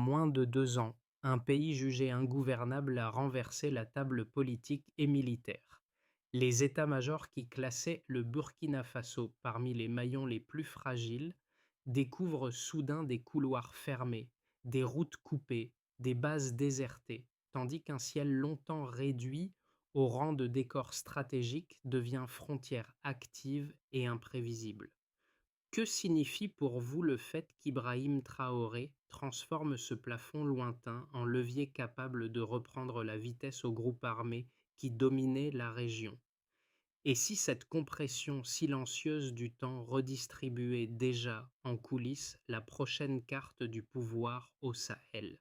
moins de 2 ans, un pays jugé ingouvernable a renversé la table politique et militaire. Les états-majors qui classaient le Burkina Faso parmi les maillons les plus fragiles découvrent soudain des couloirs fermés, des routes coupées, des bases désertées, tandis qu'un ciel longtemps réduit au rang de décor stratégique devient frontière active et imprévisible. Que signifie pour vous le fait qu'Ibrahim Traoré transforme ce plafond lointain en levier capable de reprendre la vitesse aux groupes armés qui dominaient la région? Et si cette compression silencieuse du temps redistribuait déjà en coulisses la prochaine carte du pouvoir au Sahel?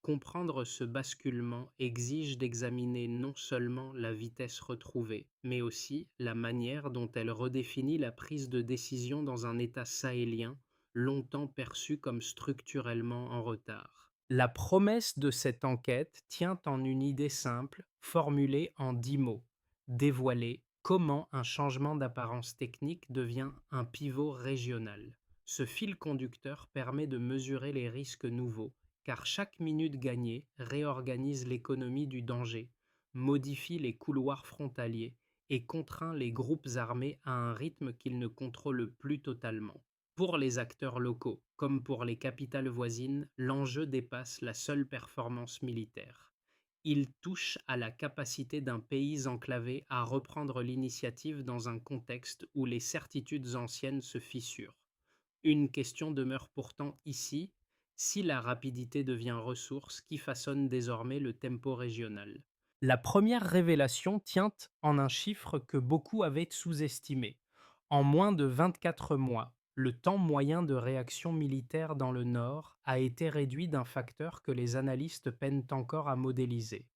Comprendre ce basculement exige d'examiner non seulement la vitesse retrouvée, mais aussi la manière dont elle redéfinit la prise de décision dans un État sahélien longtemps perçu comme structurellement en retard. La promesse de cette enquête tient en une idée simple, formulée en 10 mots: dévoiler comment un changement d'apparence technique devient un pivot régional. Ce fil conducteur permet de mesurer les risques nouveaux, car chaque minute gagnée réorganise l'économie du danger, modifie les couloirs frontaliers et contraint les groupes armés à un rythme qu'ils ne contrôlent plus totalement. Pour les acteurs locaux, comme pour les capitales voisines, l'enjeu dépasse la seule performance militaire. Il touche à la capacité d'un pays enclavé à reprendre l'initiative dans un contexte où les certitudes anciennes se fissurent. Une question demeure pourtant ici: si la rapidité devient ressource, qui façonne désormais le tempo régional? La première révélation tient en un chiffre que beaucoup avaient sous-estimé. En moins de 24 mois, le temps moyen de réaction militaire dans le Nord a été réduit d'un facteur que les analystes peinent encore à modéliser.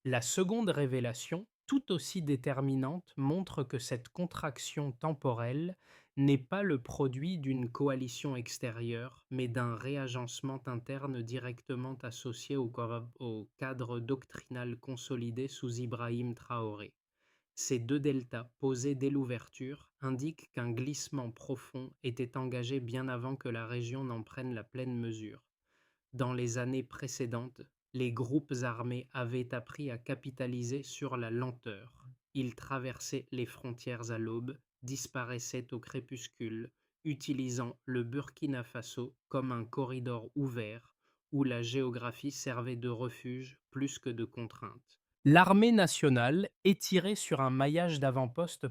La seconde révélation, tout aussi déterminante, montre que cette contraction temporelle n'est pas le produit d'une coalition extérieure, mais d'un réagencement interne directement associé au cadre doctrinal consolidé sous Ibrahim Traoré. Ces deux deltas, posés dès l'ouverture, indiquent qu'un glissement profond était engagé bien avant que la région n'en prenne la pleine mesure. Dans les années précédentes, les groupes armés avaient appris à capitaliser sur la lenteur. Ils traversaient les frontières à l'aube, disparaissaient au crépuscule, utilisant le Burkina Faso comme un corridor ouvert où la géographie servait de refuge plus que de contrainte. L'armée nationale, étirée sur un maillage d'avant-postes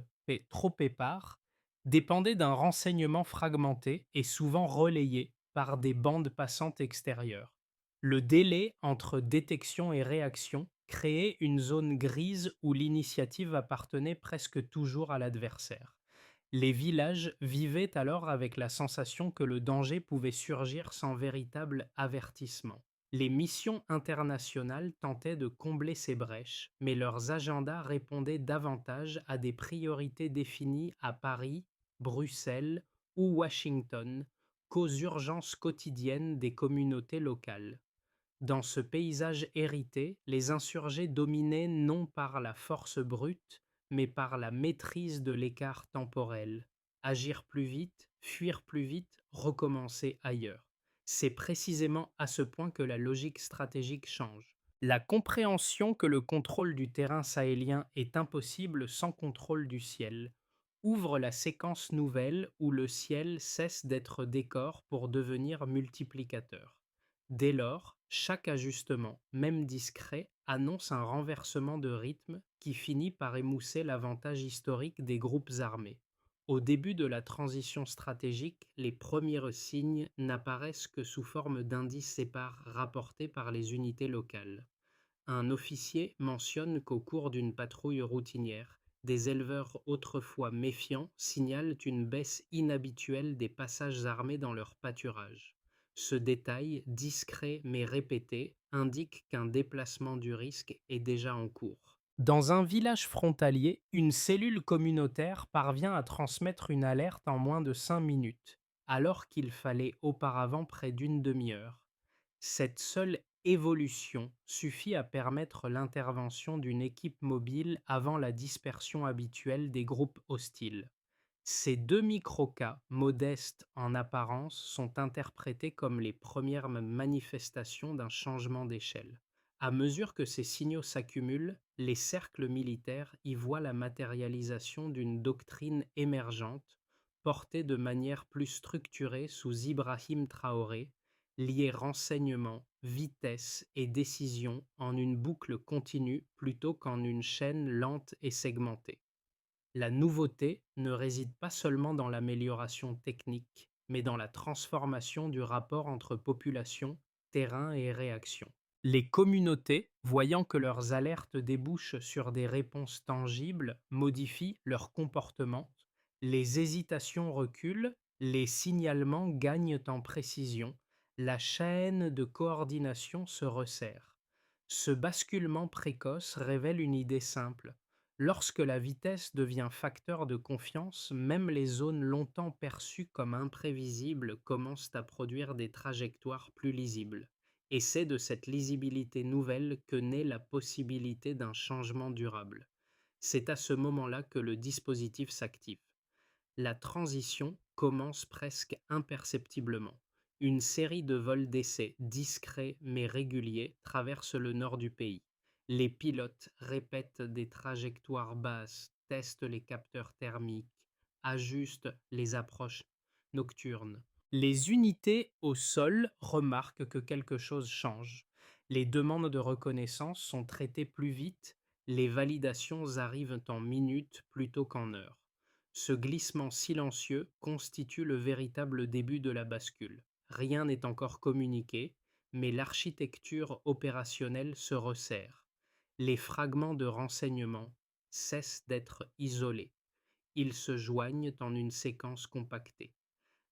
trop épars, dépendait d'un renseignement fragmenté et souvent relayé par des bandes passantes extérieures. Le délai entre détection et réaction créait une zone grise où l'initiative appartenait presque toujours à l'adversaire. Les villages vivaient alors avec la sensation que le danger pouvait surgir sans véritable avertissement. Les missions internationales tentaient de combler ces brèches, mais leurs agendas répondaient davantage à des priorités définies à Paris, Bruxelles ou Washington qu'aux urgences quotidiennes des communautés locales. Dans ce paysage hérité, les insurgés dominaient non par la force brute, mais par la maîtrise de l'écart temporel. Agir plus vite, fuir plus vite, recommencer ailleurs. C'est précisément à ce point que la logique stratégique change. La compréhension que le contrôle du terrain sahélien est impossible sans contrôle du ciel ouvre la séquence nouvelle où le ciel cesse d'être décor pour devenir multiplicateur. Dès lors, chaque ajustement, même discret, annonce un renversement de rythme qui finit par émousser l'avantage historique des groupes armés. Au début de la transition stratégique, les premiers signes n'apparaissent que sous forme d'indices épars rapportés par les unités locales. Un officier mentionne qu'au cours d'une patrouille routinière, des éleveurs autrefois méfiants signalent une baisse inhabituelle des passages armés dans leur pâturage. Ce détail, discret mais répété, indique qu'un déplacement du risque est déjà en cours. Dans un village frontalier, une cellule communautaire parvient à transmettre une alerte en moins de 5 minutes, alors qu'il fallait auparavant près d'une demi-heure. Cette seule évolution suffit à permettre l'intervention d'une équipe mobile avant la dispersion habituelle des groupes hostiles. Ces deux microcas, modestes en apparence, sont interprétés comme les premières manifestations d'un changement d'échelle. À mesure que ces signaux s'accumulent, les cercles militaires y voient la matérialisation d'une doctrine émergente, portée de manière plus structurée sous Ibrahim Traoré, liée renseignement, vitesse et décision en une boucle continue plutôt qu'en une chaîne lente et segmentée. La nouveauté ne réside pas seulement dans l'amélioration technique, mais dans la transformation du rapport entre population, terrain et réaction. Les communautés, voyant que leurs alertes débouchent sur des réponses tangibles, modifient leur comportement, les hésitations reculent, les signalements gagnent en précision, la chaîne de coordination se resserre. Ce basculement précoce révèle une idée simple. Lorsque la vitesse devient facteur de confiance, même les zones longtemps perçues comme imprévisibles commencent à produire des trajectoires plus lisibles. Et c'est de cette lisibilité nouvelle que naît la possibilité d'un changement durable. C'est à ce moment-là que le dispositif s'active. La transition commence presque imperceptiblement. Une série de vols d'essai discrets mais réguliers traverse le nord du pays. Les pilotes répètent des trajectoires basses, testent les capteurs thermiques, ajustent les approches nocturnes. Les unités au sol remarquent que quelque chose change. Les demandes de reconnaissance sont traitées plus vite, les validations arrivent en minutes plutôt qu'en heures. Ce glissement silencieux constitue le véritable début de la bascule. Rien n'est encore communiqué, mais l'architecture opérationnelle se resserre. Les fragments de renseignement cessent d'être isolés. Ils se joignent en une séquence compactée.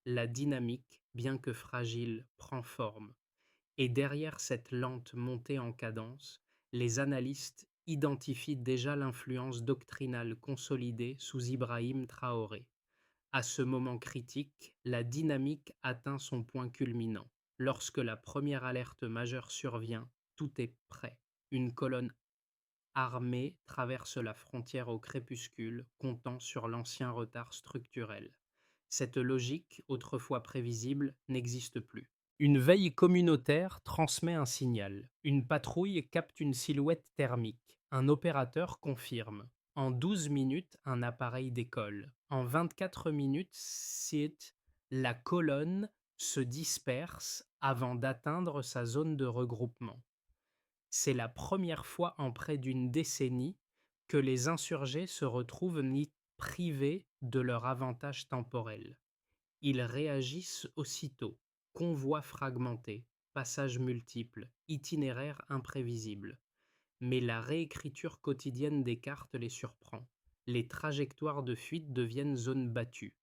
La dynamique, bien que fragile, prend forme. Et derrière cette lente montée en cadence, les analystes identifient déjà l'influence doctrinale consolidée sous Ibrahim Traoré. À ce moment critique, la dynamique atteint son point culminant. Lorsque la première alerte majeure survient, tout est prêt. Une colonne armée traverse la frontière au crépuscule, comptant sur l'ancien retard structurel. Cette logique, autrefois prévisible, n'existe plus. Une veille communautaire transmet un signal. Une patrouille capte une silhouette thermique. Un opérateur confirme. En 12 minutes, un appareil décolle. En 24 minutes, la colonne se disperse avant d'atteindre sa zone de regroupement. C'est la première fois en près d'une décennie que les insurgés se retrouvent ni privés de leur avantage temporel. Ils réagissent aussitôt, convois fragmentés, passages multiples, itinéraires imprévisibles. Mais la réécriture quotidienne des cartes les surprend. Les trajectoires de fuite deviennent zones battues.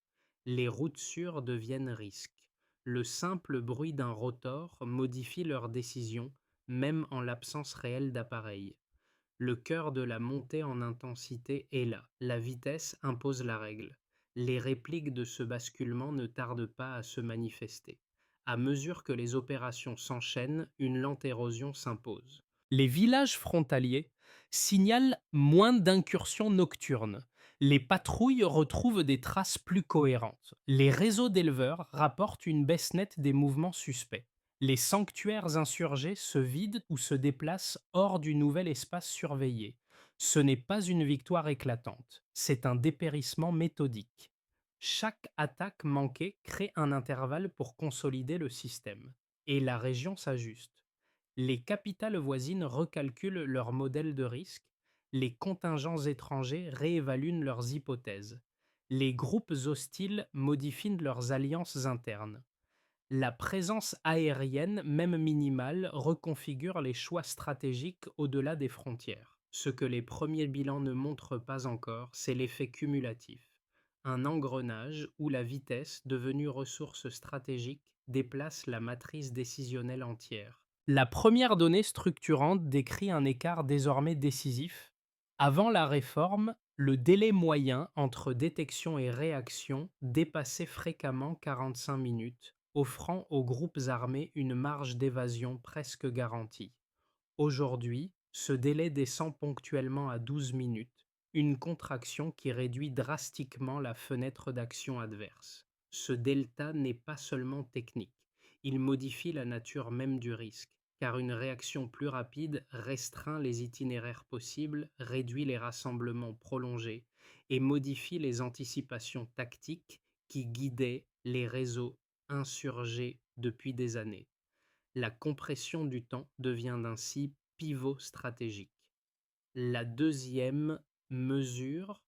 Les routes sûres deviennent risques. Le simple bruit d'un rotor modifie leurs décisions, même en l'absence réelle d'appareil. Le cœur de la montée en intensité est là. La vitesse impose la règle. Les répliques de ce basculement ne tardent pas à se manifester. À mesure que les opérations s'enchaînent, une lente érosion s'impose. Les villages frontaliers signalent moins d'incursions nocturnes. Les patrouilles retrouvent des traces plus cohérentes. Les réseaux d'éleveurs rapportent une baisse nette des mouvements suspects. Les sanctuaires insurgés se vident ou se déplacent hors du nouvel espace surveillé. Ce n'est pas une victoire éclatante, c'est un dépérissement méthodique. Chaque attaque manquée crée un intervalle pour consolider le système. Et la région s'ajuste. Les capitales voisines recalculent leur modèle de risque, les contingents étrangers réévaluent leurs hypothèses, les groupes hostiles modifient leurs alliances internes. La présence aérienne, même minimale, reconfigure les choix stratégiques au-delà des frontières. Ce que les premiers bilans ne montrent pas encore, c'est l'effet cumulatif. Un engrenage où la vitesse, devenue ressource stratégique, déplace la matrice décisionnelle entière. La première donnée structurante décrit un écart désormais décisif. Avant la réforme, le délai moyen entre détection et réaction dépassait fréquemment 45 minutes, offrant aux groupes armés une marge d'évasion presque garantie. Aujourd'hui, ce délai descend ponctuellement à 12 minutes, une contraction qui réduit drastiquement la fenêtre d'action adverse. Ce delta n'est pas seulement technique, il modifie la nature même du risque, car une réaction plus rapide restreint les itinéraires possibles, réduit les rassemblements prolongés et modifie les anticipations tactiques qui guidaient les réseaux insurgés depuis des années. La compression du temps devient ainsi pivot stratégique. La deuxième mesure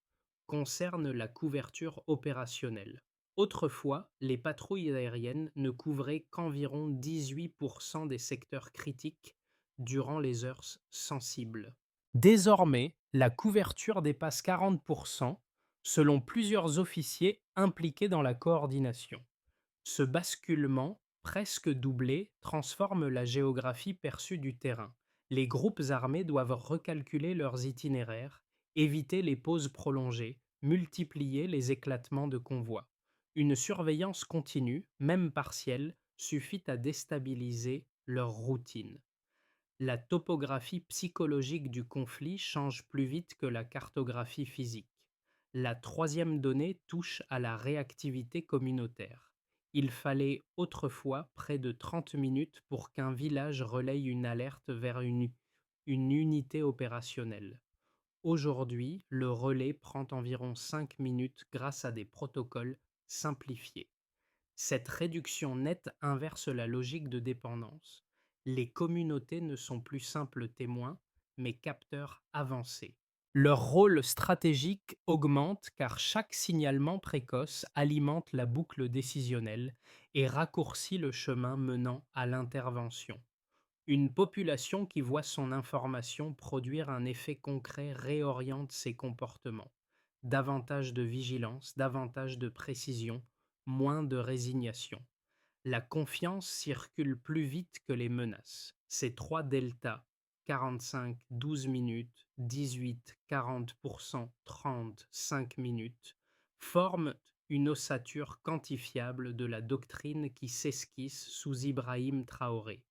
concerne la couverture opérationnelle. Autrefois, les patrouilles aériennes ne couvraient qu'environ 18% des secteurs critiques durant les heures sensibles. Désormais, la couverture dépasse 40% selon plusieurs officiers impliqués dans la coordination. Ce basculement, presque doublé, transforme la géographie perçue du terrain. Les groupes armés doivent recalculer leurs itinéraires, éviter les pauses prolongées, multiplier les éclatements de convois. Une surveillance continue, même partielle, suffit à déstabiliser leur routine. La topographie psychologique du conflit change plus vite que la cartographie physique. La troisième donnée touche à la réactivité communautaire. Il fallait autrefois près de 30 minutes pour qu'un village relaye une alerte vers une unité opérationnelle. Aujourd'hui, le relais prend environ 5 minutes grâce à des protocoles simplifiés. Cette réduction nette inverse la logique de dépendance. Les communautés ne sont plus simples témoins, mais capteurs avancés. Leur rôle stratégique augmente car chaque signalement précoce alimente la boucle décisionnelle et raccourcit le chemin menant à l'intervention. Une population qui voit son information produire un effet concret réoriente ses comportements. Davantage de vigilance, davantage de précision, moins de résignation. La confiance circule plus vite que les menaces. Ces trois deltas, 45, 12 minutes, 18, 40%, 30, 5 minutes, forment une ossature quantifiable de la doctrine qui s'esquisse sous Ibrahim Traoré.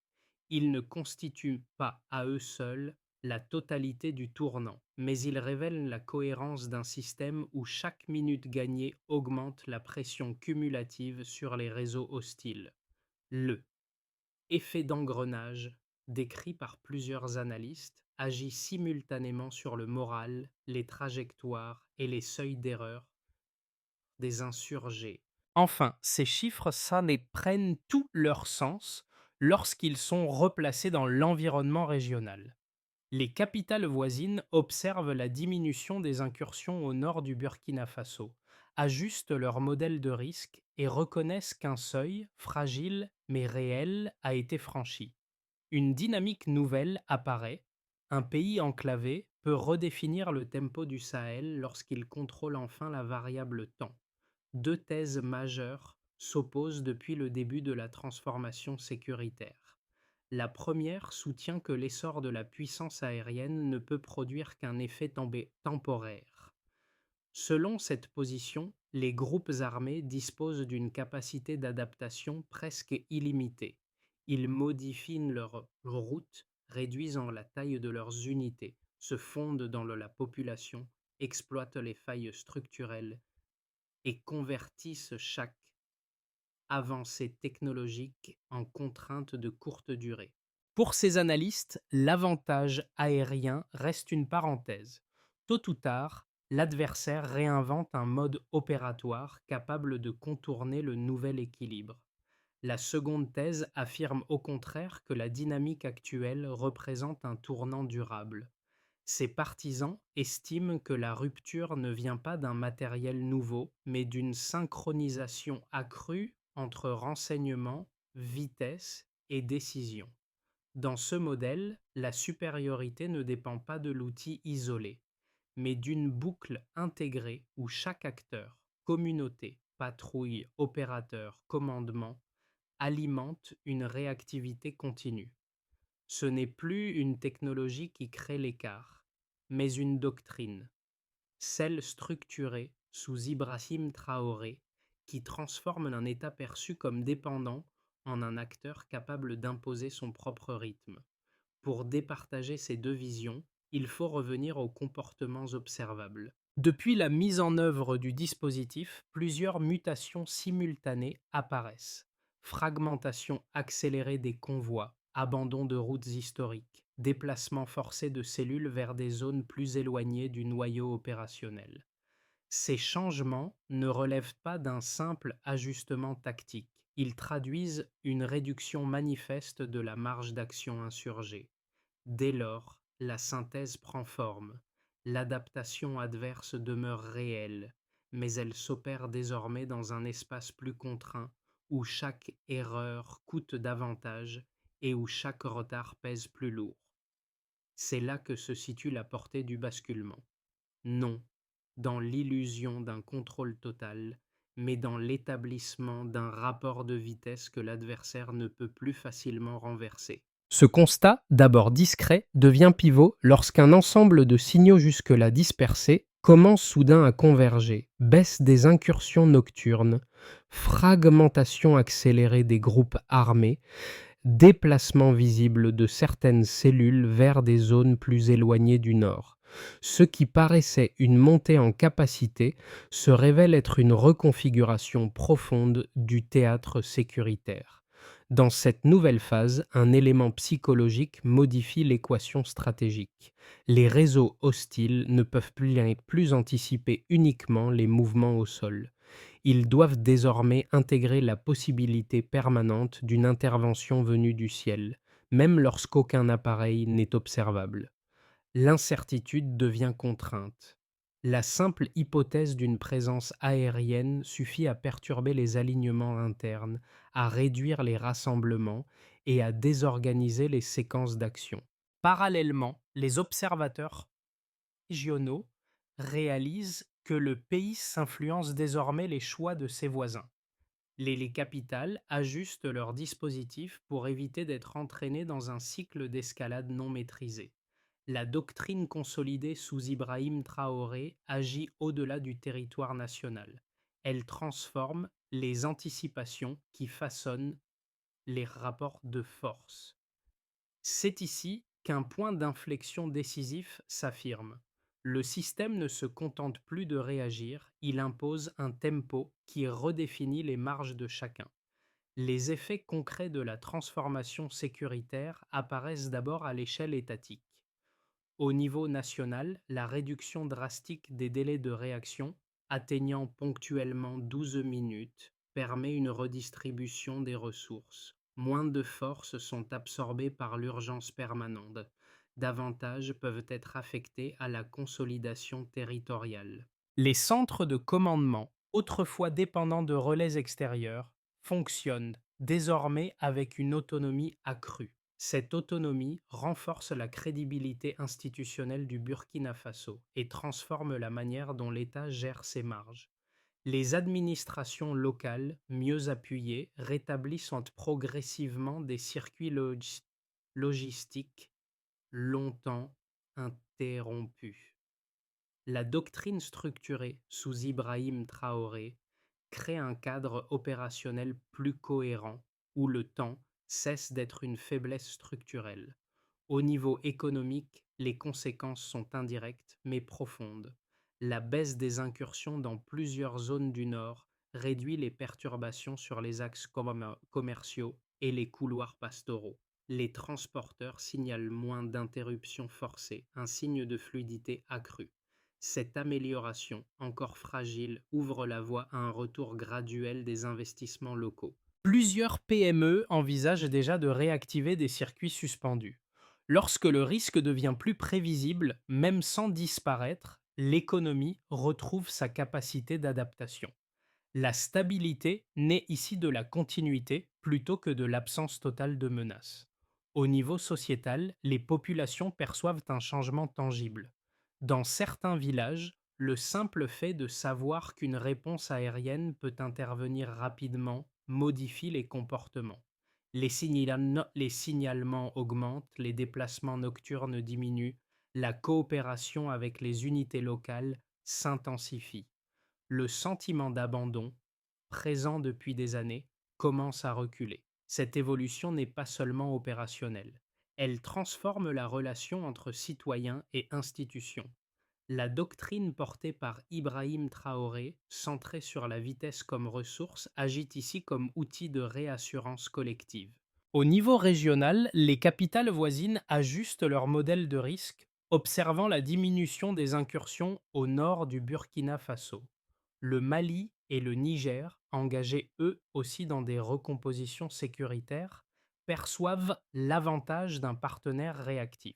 Ils ne constituent pas à eux seuls la totalité du tournant, mais ils révèlent la cohérence d'un système où chaque minute gagnée augmente la pression cumulative sur les réseaux hostiles. Le effet d'engrenage, décrit par plusieurs analystes, agit simultanément sur le moral, les trajectoires et les seuils d'erreur des insurgés. Enfin, ces chiffres sonnés prennent tout leur sens lorsqu'ils sont replacés dans l'environnement régional. Les capitales voisines observent la diminution des incursions au nord du Burkina Faso, ajustent leur modèle de risque et reconnaissent qu'un seuil, fragile mais réel, a été franchi. Une dynamique nouvelle apparaît. Un pays enclavé peut redéfinir le tempo du Sahel lorsqu'il contrôle enfin la variable temps. Deux thèses majeures s'opposent depuis le début de la transformation sécuritaire. La première soutient que l'essor de la puissance aérienne ne peut produire qu'un effet temporaire. Selon cette position, les groupes armés disposent d'une capacité d'adaptation presque illimitée. Ils modifient leur route, réduisent la taille de leurs unités, se fondent dans la population, exploitent les failles structurelles et convertissent chaque avancée technologique en contrainte de courte durée. Pour ces analystes, l'avantage aérien reste une parenthèse. Tôt ou tard, l'adversaire réinvente un mode opératoire capable de contourner le nouvel équilibre. La seconde thèse affirme au contraire que la dynamique actuelle représente un tournant durable. Ses partisans estiment que la rupture ne vient pas d'un matériel nouveau, mais d'une synchronisation accrue entre renseignement, vitesse et décision. Dans ce modèle, la supériorité ne dépend pas de l'outil isolé, mais d'une boucle intégrée où chaque acteur, communauté, patrouille, opérateur, commandement, alimente une réactivité continue. Ce n'est plus une technologie qui crée l'écart, mais une doctrine, celle structurée sous Ibrahim Traoré, qui transforme un état perçu comme dépendant en un acteur capable d'imposer son propre rythme. Pour départager ces deux visions, il faut revenir aux comportements observables. Depuis la mise en œuvre du dispositif, plusieurs mutations simultanées apparaissent. Fragmentation accélérée des convois, abandon de routes historiques, déplacement forcé de cellules vers des zones plus éloignées du noyau opérationnel. Ces changements ne relèvent pas d'un simple ajustement tactique. Ils traduisent une réduction manifeste de la marge d'action insurgée. Dès lors, la synthèse prend forme. L'adaptation adverse demeure réelle, mais elle s'opère désormais dans un espace plus contraint, où chaque erreur coûte davantage et où chaque retard pèse plus lourd. C'est là que se situe la portée du basculement. Non dans l'illusion d'un contrôle total, mais dans l'établissement d'un rapport de vitesse que l'adversaire ne peut plus facilement renverser. Ce constat, d'abord discret, devient pivot lorsqu'un ensemble de signaux jusque-là dispersés commence soudain à converger. Baisse des incursions nocturnes, fragmentation accélérée des groupes armés, déplacement visible de certaines cellules vers des zones plus éloignées du nord. Ce qui paraissait une montée en capacité se révèle être une reconfiguration profonde du théâtre sécuritaire. Dans cette nouvelle phase, un élément psychologique modifie l'équation stratégique. Les réseaux hostiles ne peuvent plus anticiper uniquement les mouvements au sol. Ils doivent désormais intégrer la possibilité permanente d'une intervention venue du ciel, même lorsqu'aucun appareil n'est observable. L'incertitude devient contrainte. La simple hypothèse d'une présence aérienne suffit à perturber les alignements internes, à réduire les rassemblements et à désorganiser les séquences d'action. Parallèlement, les observateurs régionaux réalisent que le pays influence désormais les choix de ses voisins. Les capitales ajustent leurs dispositifs pour éviter d'être entraînées dans un cycle d'escalade non maîtrisé. La doctrine consolidée sous Ibrahim Traoré agit au-delà du territoire national. Elle transforme les anticipations qui façonnent les rapports de force. C'est ici qu'un point d'inflexion décisif s'affirme. Le système ne se contente plus de réagir, il impose un tempo qui redéfinit les marges de chacun. Les effets concrets de la transformation sécuritaire apparaissent d'abord à l'échelle étatique. Au niveau national, la réduction drastique des délais de réaction, atteignant ponctuellement 12 minutes, permet une redistribution des ressources. Moins de forces sont absorbées par l'urgence permanente. Davantage peuvent être affectées à la consolidation territoriale. Les centres de commandement, autrefois dépendants de relais extérieurs, fonctionnent désormais avec une autonomie accrue. Cette autonomie renforce la crédibilité institutionnelle du Burkina Faso et transforme la manière dont l'État gère ses marges. Les administrations locales, mieux appuyées, rétablissent progressivement des circuits logistiques longtemps interrompus. La doctrine structurée sous Ibrahim Traoré crée un cadre opérationnel plus cohérent où le temps cesse d'être une faiblesse structurelle. Au niveau économique, les conséquences sont indirectes mais profondes. La baisse des incursions dans plusieurs zones du Nord réduit les perturbations sur les axes commerciaux et les couloirs pastoraux. Les transporteurs signalent moins d'interruptions forcées, un signe de fluidité accrue. Cette amélioration, encore fragile, ouvre la voie à un retour graduel des investissements locaux. Plusieurs PME envisagent déjà de réactiver des circuits suspendus. Lorsque le risque devient plus prévisible, même sans disparaître, l'économie retrouve sa capacité d'adaptation. La stabilité naît ici de la continuité plutôt que de l'absence totale de menaces. Au niveau sociétal, les populations perçoivent un changement tangible. Dans certains villages, le simple fait de savoir qu'une réponse aérienne peut intervenir rapidement modifie les comportements. Les signalements augmentent, les déplacements nocturnes diminuent, la coopération avec les unités locales s'intensifie. Le sentiment d'abandon, présent depuis des années, commence à reculer. Cette évolution n'est pas seulement opérationnelle, Elle transforme la relation entre citoyens et institutions. La doctrine portée par Ibrahim Traoré, centrée sur la vitesse comme ressource, agit ici comme outil de réassurance collective. Au niveau régional, les capitales voisines ajustent leur modèle de risque, observant la diminution des incursions au nord du Burkina Faso. Le Mali et le Niger, engagés eux aussi dans des recompositions sécuritaires, perçoivent l'avantage d'un partenaire réactif.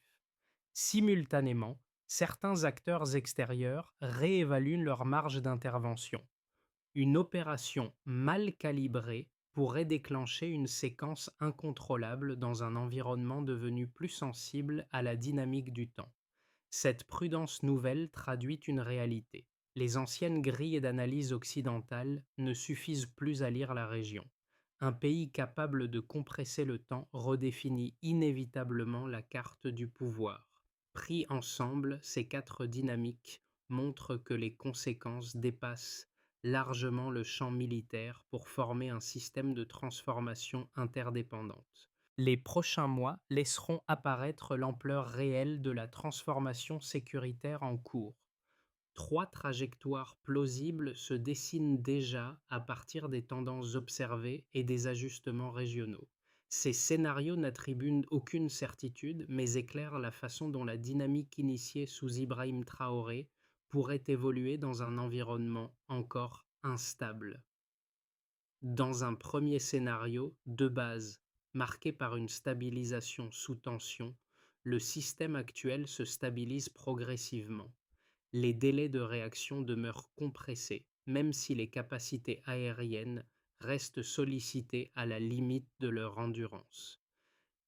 Simultanément, certains acteurs extérieurs réévaluent leur marge d'intervention. Une opération mal calibrée pourrait déclencher une séquence incontrôlable dans un environnement devenu plus sensible à la dynamique du temps. Cette prudence nouvelle traduit une réalité. Les anciennes grilles d'analyse occidentales ne suffisent plus à lire la région. Un pays capable de compresser le temps redéfinit inévitablement la carte du pouvoir. Pris ensemble, ces quatre dynamiques montrent que les conséquences dépassent largement le champ militaire pour former un système de transformation interdépendante. Les prochains mois laisseront apparaître l'ampleur réelle de la transformation sécuritaire en cours. Trois trajectoires plausibles se dessinent déjà à partir des tendances observées et des ajustements régionaux. Ces scénarios n'attribuent aucune certitude, mais éclairent la façon dont la dynamique initiée sous Ibrahim Traoré pourrait évoluer dans un environnement encore instable. Dans un premier scénario, de base, marqué par une stabilisation sous tension, le système actuel se stabilise progressivement. Les délais de réaction demeurent compressés, même si les capacités aériennes restent sollicitées à la limite de leur endurance.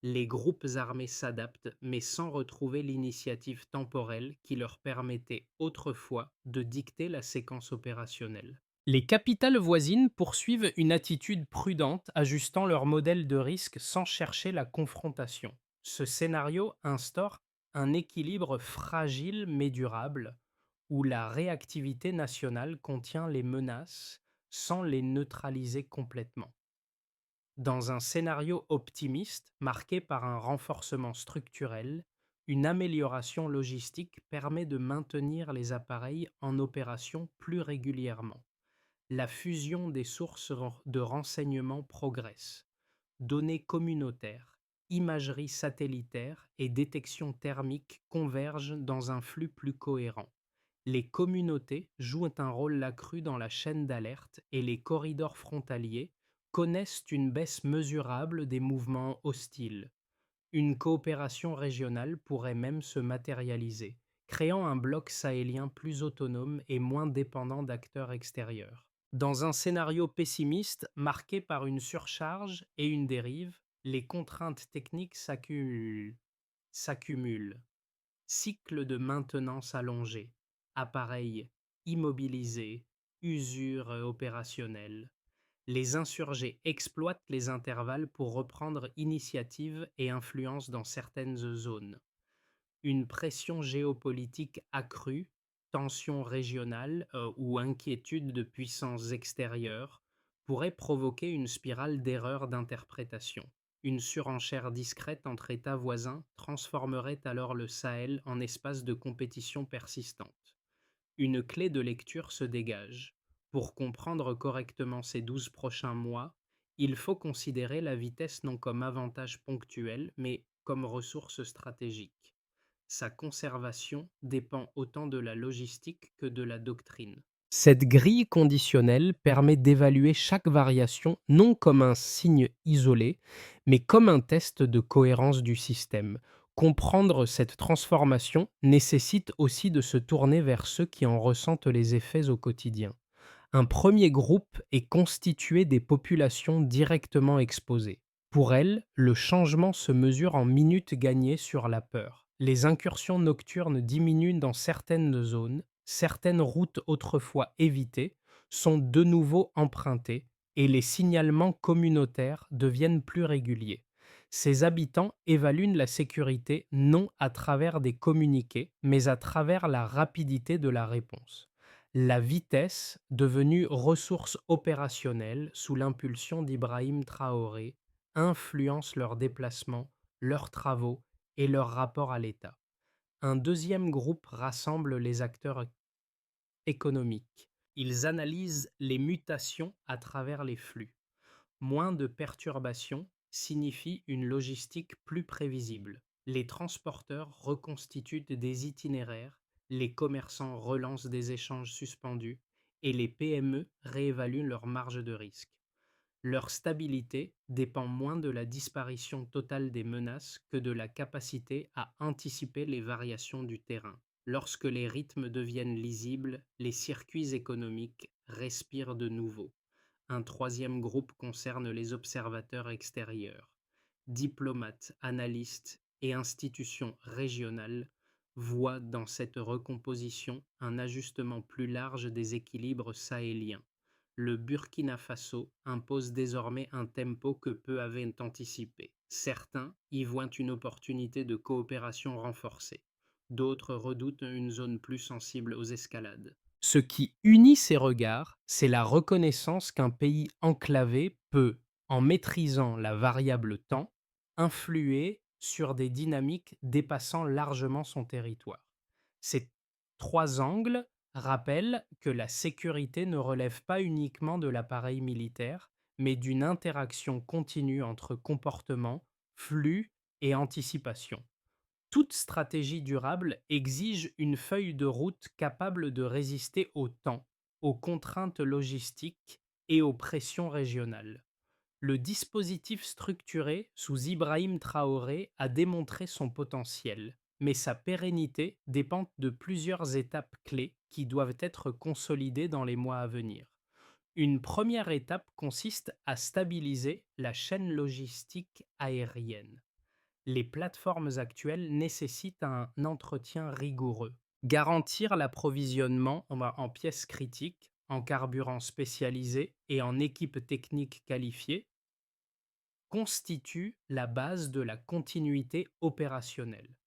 Les groupes armés s'adaptent, mais sans retrouver l'initiative temporelle qui leur permettait autrefois de dicter la séquence opérationnelle. Les capitales voisines poursuivent une attitude prudente, ajustant leur modèle de risque sans chercher la confrontation. Ce scénario instaure un équilibre fragile mais durable, où la réactivité nationale contient les menaces sans les neutraliser complètement. Dans un scénario optimiste, marqué par un renforcement structurel, une amélioration logistique permet de maintenir les appareils en opération plus régulièrement. La fusion des sources de renseignement progresse. Données communautaires, imagerie satellitaire et détection thermique convergent dans un flux plus cohérent. Les communautés jouent un rôle accru dans la chaîne d'alerte et les corridors frontaliers connaissent une baisse mesurable des mouvements hostiles. Une coopération régionale pourrait même se matérialiser, créant un bloc sahélien plus autonome et moins dépendant d'acteurs extérieurs. Dans un scénario pessimiste marqué par une surcharge et une dérive, les contraintes techniques s'accumulent. Cycle de maintenance allongé, appareils immobilisés, usure opérationnelle. Les insurgés exploitent les intervalles pour reprendre initiative et influence dans certaines zones. Une pression géopolitique accrue, tensions régionales ou inquiétude de puissances extérieures pourraient provoquer une spirale d'erreurs d'interprétation. Une surenchère discrète entre États voisins transformerait alors le Sahel en espace de compétition persistante. Une clé de lecture se dégage. Pour comprendre correctement ces 12 prochains mois, il faut considérer la vitesse non comme avantage ponctuel, mais comme ressource stratégique. Sa conservation dépend autant de la logistique que de la doctrine. Cette grille conditionnelle permet d'évaluer chaque variation non comme un signe isolé, mais comme un test de cohérence du système. Comprendre cette transformation nécessite aussi de se tourner vers ceux qui en ressentent les effets au quotidien. Un premier groupe est constitué des populations directement exposées. Pour elles, le changement se mesure en minutes gagnées sur la peur. Les incursions nocturnes diminuent dans certaines zones, certaines routes autrefois évitées sont de nouveau empruntées et les signalements communautaires deviennent plus réguliers. Ces habitants évaluent la sécurité non à travers des communiqués, mais à travers la rapidité de la réponse. La vitesse, devenue ressource opérationnelle sous l'impulsion d'Ibrahim Traoré, influence leurs déplacements, leurs travaux et leur rapport à l'État. Un deuxième groupe rassemble les acteurs économiques. Ils analysent les mutations à travers les flux. Moins de perturbations signifie une logistique plus prévisible. Les transporteurs reconstituent des itinéraires, les commerçants relancent des échanges suspendus et les PME réévaluent leurs marges de risque. Leur stabilité dépend moins de la disparition totale des menaces que de la capacité à anticiper les variations du terrain. Lorsque les rythmes deviennent lisibles, les circuits économiques respirent de nouveau. Un troisième groupe concerne les observateurs extérieurs. Diplomates, analystes et institutions régionales voient dans cette recomposition un ajustement plus large des équilibres sahéliens. Le Burkina Faso impose désormais un tempo que peu avaient anticipé. Certains y voient une opportunité de coopération renforcée. D'autres redoutent une zone plus sensible aux escalades. Ce qui unit ces regards, c'est la reconnaissance qu'un pays enclavé peut, en maîtrisant la variable temps, influer sur des dynamiques dépassant largement son territoire. Ces trois angles rappellent que la sécurité ne relève pas uniquement de l'appareil militaire, mais d'une interaction continue entre comportement, flux et anticipation. Toute stratégie durable exige une feuille de route capable de résister au temps, aux contraintes logistiques et aux pressions régionales. Le dispositif structuré sous Ibrahim Traoré a démontré son potentiel, mais sa pérennité dépend de plusieurs étapes clés qui doivent être consolidées dans les mois à venir. Une première étape consiste à stabiliser la chaîne logistique aérienne. Les plateformes actuelles nécessitent un entretien rigoureux. Garantir l'approvisionnement en pièces critiques, en carburant spécialisé et en équipes techniques qualifiées constitue la base de la continuité opérationnelle.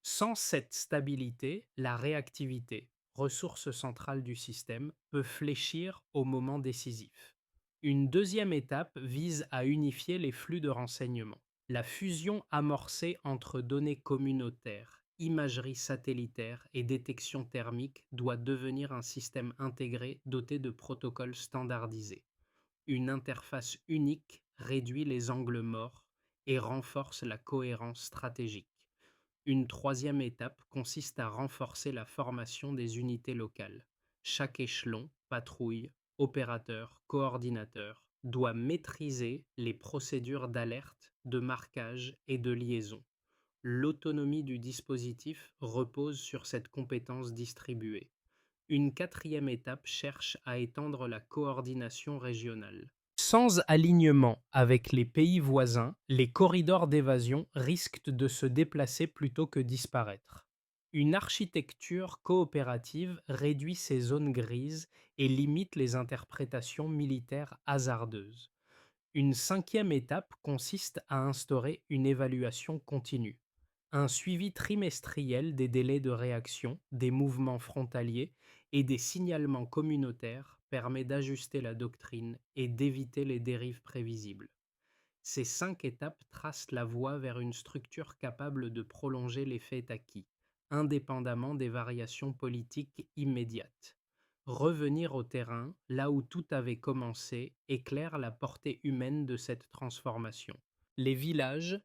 Sans cette stabilité, la réactivité, ressource centrale du système, peut fléchir au moment décisif. Une deuxième étape vise à unifier les flux de renseignements. La fusion amorcée entre données communautaires, imagerie satellitaire et détection thermique doit devenir un système intégré doté de protocoles standardisés. Une interface unique réduit les angles morts et renforce la cohérence stratégique. Une troisième étape consiste à renforcer la formation des unités locales. Chaque échelon, patrouille, opérateur, coordinateur, doit maîtriser les procédures d'alerte, de marquage et de liaison. L'autonomie du dispositif repose sur cette compétence distribuée. Une quatrième étape cherche à étendre la coordination régionale. Sans alignement avec les pays voisins, les corridors d'évasion risquent de se déplacer plutôt que disparaître. Une architecture coopérative réduit ces zones grises et limite les interprétations militaires hasardeuses. Une cinquième étape consiste à instaurer une évaluation continue. Un suivi trimestriel des délais de réaction, des mouvements frontaliers et des signalements communautaires permet d'ajuster la doctrine et d'éviter les dérives prévisibles. Ces 5 étapes tracent la voie vers une structure capable de prolonger l'effet acquis, indépendamment des variations politiques immédiates. Revenir au terrain, là où tout avait commencé, éclaire la portée humaine de cette transformation. Les villages,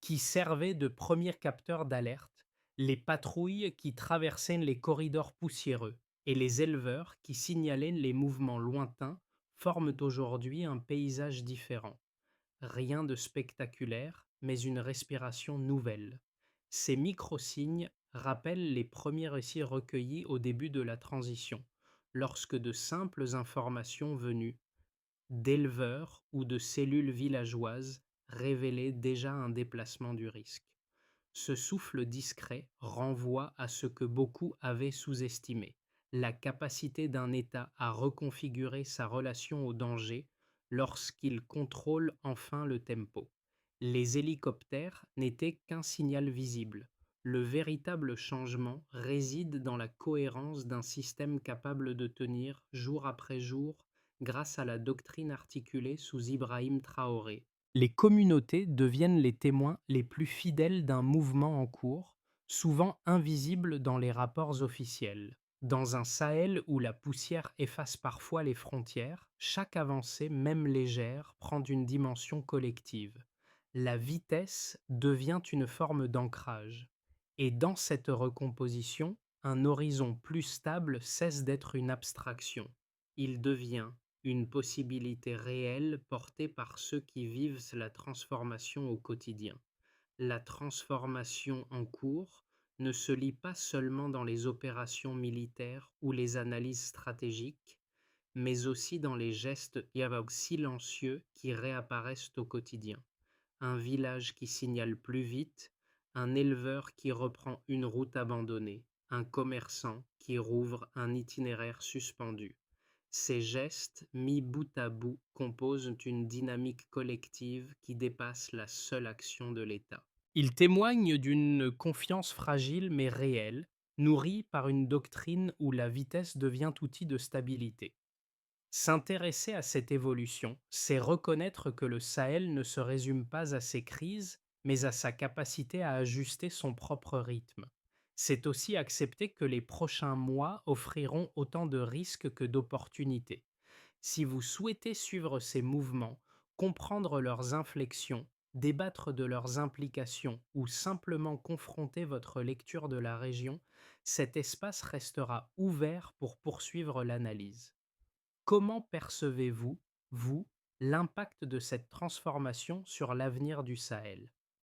qui servaient de premiers capteurs d'alerte, les patrouilles qui traversaient les corridors poussiéreux et les éleveurs qui signalaient les mouvements lointains forment aujourd'hui un paysage différent. Rien de spectaculaire, mais une respiration nouvelle. Ces micro-signes rappellent les premiers récits recueillis au début de la transition, lorsque de simples informations venues d'éleveurs ou de cellules villageoises révélaient déjà un déplacement du risque. Ce souffle discret renvoie à ce que beaucoup avaient sous-estimé, la capacité d'un État à reconfigurer sa relation au danger lorsqu'il contrôle enfin le tempo. Les hélicoptères n'étaient qu'un signal visible. Le véritable changement réside dans la cohérence d'un système capable de tenir jour après jour grâce à la doctrine articulée sous Ibrahim Traoré, Les communautés deviennent les témoins les plus fidèles d'un mouvement en cours, souvent invisible dans les rapports officiels. Dans un Sahel où la poussière efface parfois les frontières, chaque avancée, même légère, prend une dimension collective. La vitesse devient une forme d'ancrage. Et dans cette recomposition, un horizon plus stable cesse d'être une abstraction. Il devient une possibilité réelle portée par ceux qui vivent la transformation au quotidien. La transformation en cours ne se lit pas seulement dans les opérations militaires ou les analyses stratégiques, mais aussi dans les gestes dialogues silencieux qui réapparaissent au quotidien. Un village qui signale plus vite, un éleveur qui reprend une route abandonnée, un commerçant qui rouvre un itinéraire suspendu. Ces gestes, mis bout à bout, composent une dynamique collective qui dépasse la seule action de l'État. Ils témoignent d'une confiance fragile mais réelle, nourrie par une doctrine où la vitesse devient outil de stabilité. S'intéresser à cette évolution, c'est reconnaître que le Sahel ne se résume pas à ses crises, mais à sa capacité à ajuster son propre rythme. C'est aussi accepter que les prochains mois offriront autant de risques que d'opportunités. Si vous souhaitez suivre ces mouvements, comprendre leurs inflexions, débattre de leurs implications ou simplement confronter votre lecture de la région, cet espace restera ouvert pour poursuivre l'analyse. Comment percevez-vous, vous, l'impact de cette transformation sur l'avenir du Sahel?